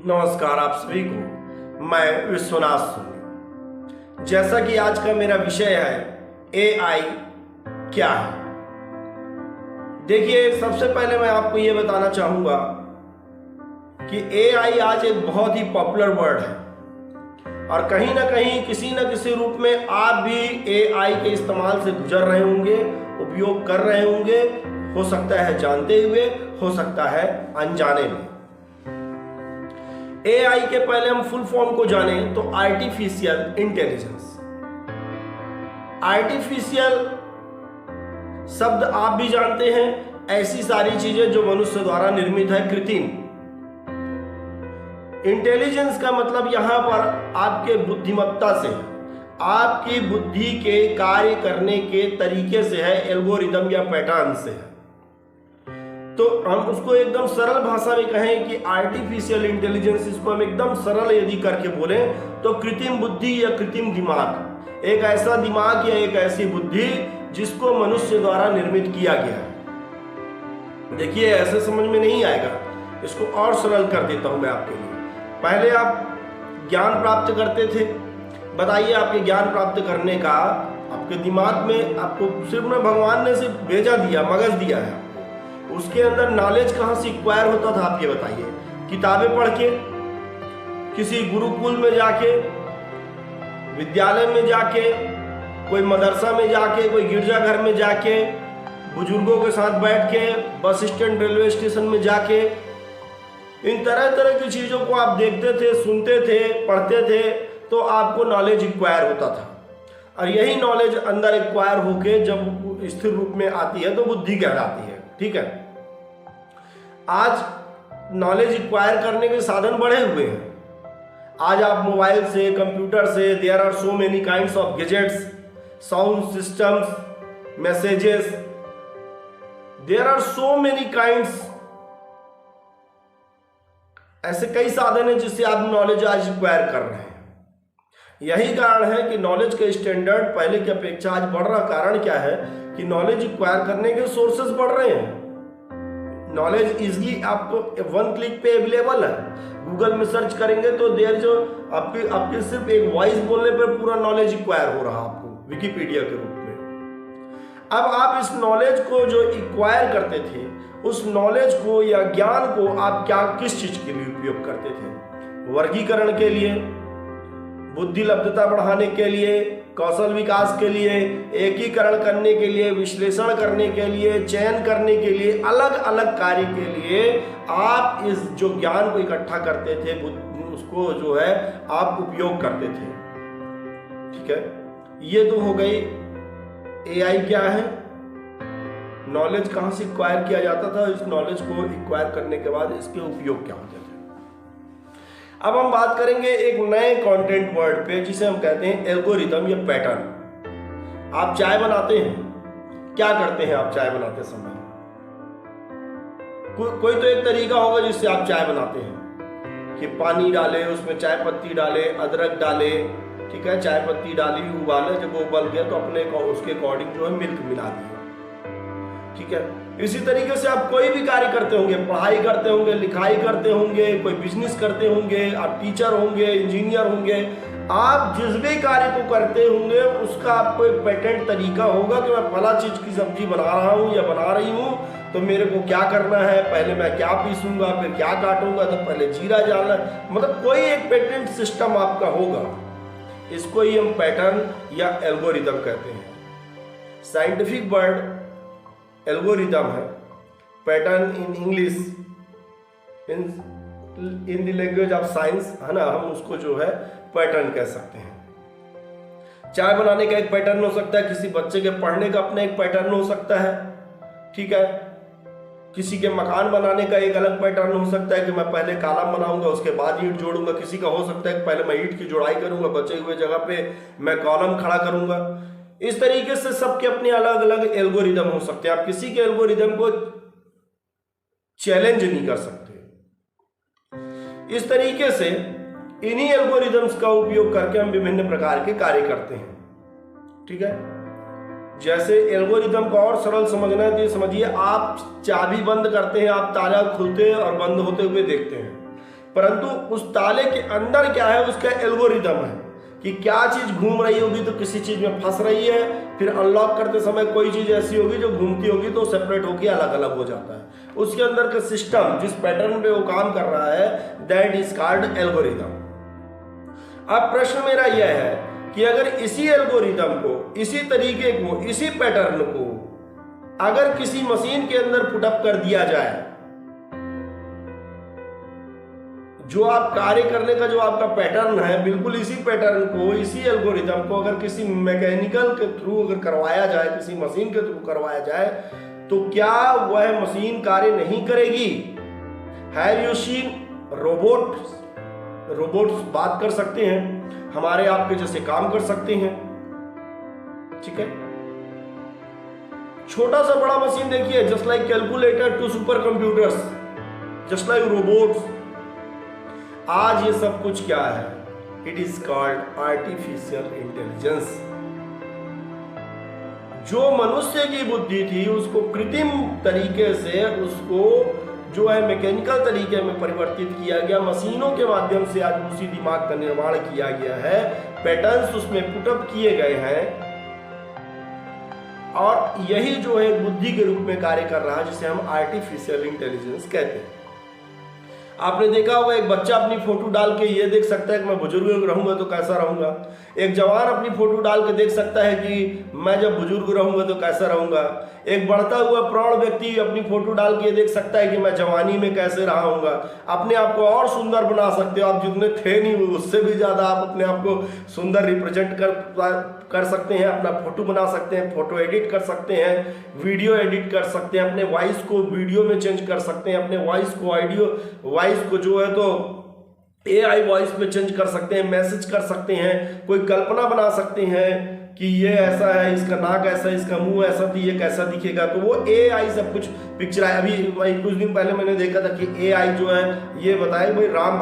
नमस्कार आप सभी को। मैं विश्वनाथ सोनी। जैसा कि आज का मेरा विषय है एआई क्या है। देखिए, सबसे पहले मैं आपको ये बताना चाहूंगा कि एआई आज एक बहुत ही पॉपुलर वर्ड है और कहीं ना कहीं किसी न किसी रूप में आप भी एआई के इस्तेमाल से गुजर रहे होंगे, उपयोग कर रहे होंगे। हो सकता है जानते हुए, हो सकता है अनजाने में। एआई के पहले हम फुल फॉर्म को जानें तो आर्टिफिशियल इंटेलिजेंस। आर्टिफिशियल शब्द आप भी जानते हैं, ऐसी सारी चीजें जो मनुष्य द्वारा निर्मित है, कृत्रिम। इंटेलिजेंस का मतलब यहां पर आपके बुद्धिमत्ता से, आपकी बुद्धि के कार्य करने के तरीके से है, एल्गोरिदम या पैटर्न से है। तो हम उसको एकदम सरल भाषा में कहें कि आर्टिफिशियल इंटेलिजेंस, इसको हम एकदम सरल यदि करके बोलें तो कृत्रिम बुद्धि या कृत्रिम दिमाग, एक ऐसा दिमाग या एक ऐसी बुद्धि जिसको मनुष्य द्वारा निर्मित किया गया है। देखिए, ऐसे समझ में नहीं आएगा, इसको और सरल कर देता हूं मैं आपके लिए। पहले आप ज्ञान प्राप्त करते थे। बताइए, आपके ज्ञान प्राप्त करने का आपके दिमाग में आपको सिर्फ ना भगवान ने सिर्फ भेजा दिया, मगज दिया है। उसके अंदर नॉलेज कहाँ से एक्वायर होता था, आप ये बताइए। किताबें पढ़ के, किसी गुरुकुल में जाके, विद्यालय में जाके, कोई मदरसा में जाके, कोई गिरजाघर में जाके, बुजुर्गों के साथ बैठ के, बस स्टैंड, रेलवे स्टेशन में जाके, इन तरह तरह की चीजों को आप देखते थे, सुनते थे, पढ़ते थे, तो आपको नॉलेज एक्वायर होता था। और यही नॉलेज अंदर एक्वायर होके जब स्थिर रूप में आती है तो बुद्धि कहलाती है। ठीक है, आज नॉलेज एक्वायर करने के साधन बढ़े हुए हैं। आज आप मोबाइल से, कंप्यूटर से, there are so many kinds of gadgets, sound systems, messages, there are so many kinds. ऐसे कई साधन हैं जिससे आप नॉलेज आज एक्वायर कर रहे हैं। यही कारण है कि नॉलेज का स्टैंडर्ड पहले की अपेक्षा आज बढ़ रहा। कारण क्या है कि नॉलेज एक्वायर करने के सोर्सेज बढ़ रहे हैं। नॉलेज इजली आपको वन क्लिक पे अवेलेबल है। गूगल में सर्च करेंगे तो देर जो आपके सिर्फ एक वॉइस बोलने पर पूरा नॉलेज एक्वायर हो रहा आपको विकिपीडिया के रूप में। अब आप इस नॉलेज को जो एक्वायर करते थे, उस नॉलेज को या ज्ञान को आप किस चीज के लिए उपयोग करते थे? वर्गीकरण के लिए, बुद्धि लब्धता बढ़ाने के लिए, कौशल विकास के लिए, एकीकरण करने के लिए, विश्लेषण करने के लिए, चयन करने के लिए, अलग अलग कार्य के लिए आप इस जो ज्ञान को इकट्ठा करते थे, उसको जो है आप उपयोग करते थे। ठीक है, ये तो हो गई एआई क्या है, नॉलेज कहां से एक्वायर किया जाता था, इस नॉलेज को एक्वायर करने के बाद इसके उपयोग क्या होते थे। अब हम बात करेंगे एक नए कंटेंट वर्ड पे जिसे हम कहते हैं एल्गोरिदम या पैटर्न। आप चाय बनाते हैं, क्या करते हैं आप चाय बनाते समय? कोई तो एक तरीका होगा जिससे आप चाय बनाते हैं कि पानी डाले, उसमें चाय पत्ती डाले, अदरक डाले, ठीक है, चाय पत्ती डाली, उबाले, जब वो उबल गया तो अपने उसके अकॉर्डिंग जो है मिल्क मिला दिया। ठीक है, इसी तरीके से आप कोई भी कार्य करते होंगे, पढ़ाई करते होंगे, लिखाई करते होंगे, कोई बिजनेस करते होंगे, आप टीचर होंगे, इंजीनियर होंगे, आप जिस भी कार्य को करते होंगे उसका आपको एक पेटेंट तरीका होगा कि मैं फला चीज की सब्जी बना रहा हूं या बना रही हूं, तो मेरे को क्या करना है, पहले मैं क्या पीसूंगा, फिर क्या काटूंगा, तो पहले जीरा डालना, मतलब कोई एक पेटेंट सिस्टम आपका होगा। इसको ही हम पैटर्न या एल्गोरिदम कहते हैं। साइंटिफिक वर्ड एल्गोरिदम है, pattern in English, in the language of science, है ना, हम उसको जो है पैटर्न कह सकते हैं। चाय बनाने का एक पैटर्न हो सकता है, किसी बच्चे के पढ़ने का अपना एक पैटर्न हो सकता है। ठीक है, किसी के मकान बनाने का एक अलग पैटर्न हो सकता है कि मैं पहले कॉलम बनाऊंगा, उसके बाद ईंट जोड़ूंगा। किसी का हो सकता है कि पहले मैं ईंट की जोड़ाई करूंगा, बचे हुए जगह पे मैं कॉलम खड़ा करूंगा। इस तरीके से सबके अपने अलग अलग एल्गोरिदम हो सकते हैं। आप किसी के एल्गोरिदम को चैलेंज नहीं कर सकते। इस तरीके से इन्हीं एल्गोरिदम्स का उपयोग करके हम विभिन्न प्रकार के कार्य करते हैं। ठीक है, जैसे एल्गोरिदम को और सरल समझना है तो ये समझिए, आप चाबी बंद करते हैं, आप ताला खुलते और बंद होते हुए देखते हैं। परंतु उस ताले के अंदर क्या है, उसका एल्गोरिदम है कि क्या चीज घूम रही होगी तो किसी चीज में फंस रही है, फिर अनलॉक करते समय कोई चीज ऐसी होगी जो घूमती होगी तो सेपरेट होकर अलग अलग हो जाता है। उसके अंदर का सिस्टम जिस पैटर्न पे वो काम कर रहा है, दैट इज कॉल्ड एल्गोरिदम। अब प्रश्न मेरा यह है कि अगर इसी एल्गोरिदम को, इसी तरीके को, इसी पैटर्न को अगर किसी मशीन के अंदर पुटअप कर दिया जाए, जो आप कार्य करने का जो आपका पैटर्न है, बिल्कुल इसी पैटर्न को, इसी एल्गोरिदम को अगर किसी मैकेनिकल के थ्रू अगर करवाया जाए, किसी मशीन के थ्रू करवाया जाए, तो क्या वह मशीन कार्य नहीं करेगी? Have you seen robots? Robots बात कर सकते हैं, हमारे आपके जैसे काम कर सकते हैं, ठीक है। छोटा सा बड़ा मशीन देखिए, just like calculator to super computers, just like robots. आज ये सब कुछ क्या है? It is called artificial intelligence. जो मनुष्य की बुद्धि थी उसको कृत्रिम तरीके से, उसको जो है मैकेनिकल तरीके में परिवर्तित किया गया, मशीनों के माध्यम से आज उसी दिमाग का निर्माण किया गया है, पैटर्न्स उसमें पुटअप किए गए हैं, और यही जो है बुद्धि के रूप में कार्य कर रहा है, जिसे हम आर्टिफिशियल इंटेलिजेंस कहते हैं। आपने देखा होगा एक बच्चा अपनी फोटो डाल के ये देख सकता है कि मैं बुजुर्ग रहूंगा तो कैसा रहूंगा। एक जवान अपनी फोटो डाल के देख सकता है कि मैं जब बुजुर्ग रहूंगा तो कैसा रहूंगा। एक बढ़ता हुआ प्रौढ़ व्यक्ति अपनी फोटो डाल के देख सकता है कि मैं जवानी में कैसे रहा हूंगा। अपने आप को और सुंदर बना सकते हो, आप जितने थे नहीं उससे भी ज्यादा आप अपने आप को सुंदर रिप्रेजेंट कर सकते हैं, अपना फोटो बना सकते हैं, फोटो एडिट कर सकते हैं, वीडियो एडिट कर सकते हैं, अपने वॉइस को वीडियो में चेंज कर सकते हैं, अपने वॉइस को वॉइस को जो है तो AI वॉइस में चेंज कर सकते हैं, मैसेज कर सकते हैं, कोई कल्पना बना सकते हैं कि ये ऐसा है, इसका नाक ऐसा है, इसका मुंह ऐसा, तो ये कैसा दिखेगा, तो वो AI सब कुछ पिक्चर है। अभी कुछ दिन पहले मैंने देखा था कि AI जो है ये बताए भाई राम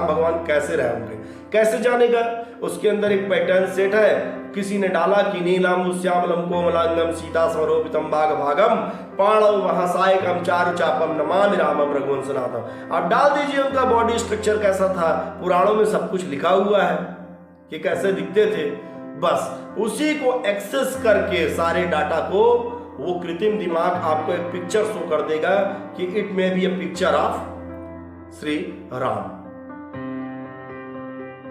भगवान कैसे रहे होंगे, कैसे जानेगा? उसके अंदर एक पैटर्न सेट है, किसी ने डाला कि नीलम श्यामलम कोमलांगम सीता स्वरूपितम बाघ भागम पाणव महासायकम चारु चापम नमामि रामम रघुवंशनाथम। आप डाल दीजिए उनका बॉडी स्ट्रक्चर कैसा था, पुराणों में सब कुछ लिखा हुआ है कि कैसे दिखते थे। बस उसी को एक्सेस करके सारे डाटा को वो कृत्रिम दिमाग आपको एक पिक्चर शो कर देगा कि it may be A picture of Shri Ram.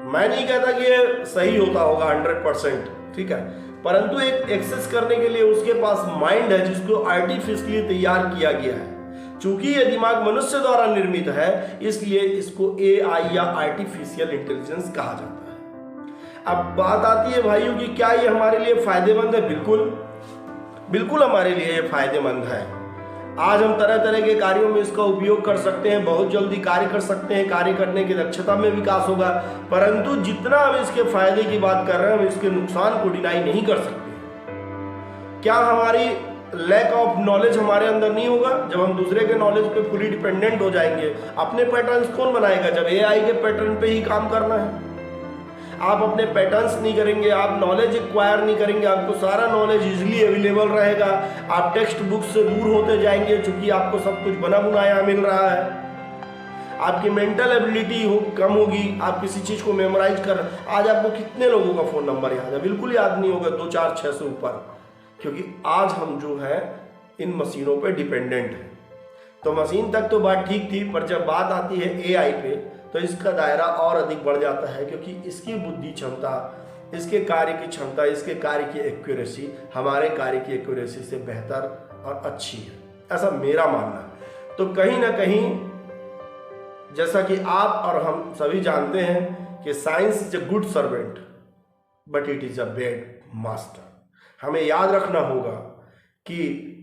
मैं नहीं कहता कि ये सही होता होगा 100%, ठीक है, परंतु एक एक्सेस करने के लिए उसके पास माइंड है जिसको आर्टिफिशियली तैयार किया गया है। चूंकि ये दिमाग मनुष्य द्वारा निर्मित है, इसलिए इसको AI या आर्टिफिशियल इंटेलिजेंस कहा जाता है। अब बात आती है भाइयों कि क्या ये हमारे लिए फायदेमंद है? बिल्कुल हमारे लिए ये फायदेमंद है। आज हम तरह तरह के कार्यों में इसका उपयोग कर सकते हैं, बहुत जल्दी कार्य कर सकते हैं, कार्य करने की दक्षता में विकास होगा। परंतु जितना हम इसके फायदे की बात कर रहे हैं, हम इसके नुकसान को डिनाई नहीं कर सकते। क्या हमारी लैक ऑफ नॉलेज हमारे अंदर नहीं होगा? जब हम दूसरे के नॉलेज पे फुली डिपेंडेंट हो जाएंगे, अपने पैटर्न्स कौन बनाएगा? जब AI के पैटर्न पे ही काम करना है। आप अपने पैटर्न्स नहीं करेंगे, आप नॉलेज एक्वायर नहीं करेंगे, आपको सारा नॉलेज इजीली अवेलेबल रहेगा, आप टेक्स्ट बुक से दूर होते जाएंगे क्योंकि आपको सब कुछ बना बुनाया मिल रहा है। आपकी मेंटल एबिलिटी कम होगी, आप किसी चीज को मेमोराइज कर। आज आपको कितने लोगों का फोन नंबर याद है? बिल्कुल याद नहीं होगा, 2 4 6 से ऊपर, क्योंकि आज हम जो है इन मशीनों पे डिपेंडेंट है। तो मशीन तक तो बात ठीक थी, पर जब बात आती है AI पे तो इसका दायरा और अधिक बढ़ जाता है, क्योंकि इसकी बुद्धि क्षमता, इसके कार्य की क्षमता, इसके कार्य की एक्यूरेसी हमारे कार्य की एक्यूरेसी से बेहतर और अच्छी है, ऐसा मेरा मानना है। तो कहीं ना कहीं जैसा कि आप और हम सभी जानते हैं कि science is a good servant but it is a bad master. हमें याद रखना होगा कि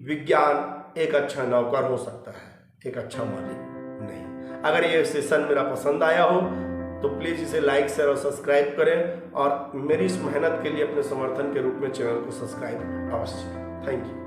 विज्ञान एक अच्छा नौकर हो सकता है, एक अच्छा मालिक नहीं। अगर ये सेशन मेरा पसंद आया हो तो प्लीज़ इसे लाइक शेयर और सब्सक्राइब करें, और मेरी इस मेहनत के लिए अपने समर्थन के रूप में चैनल को सब्सक्राइब अवश्य। Thank you.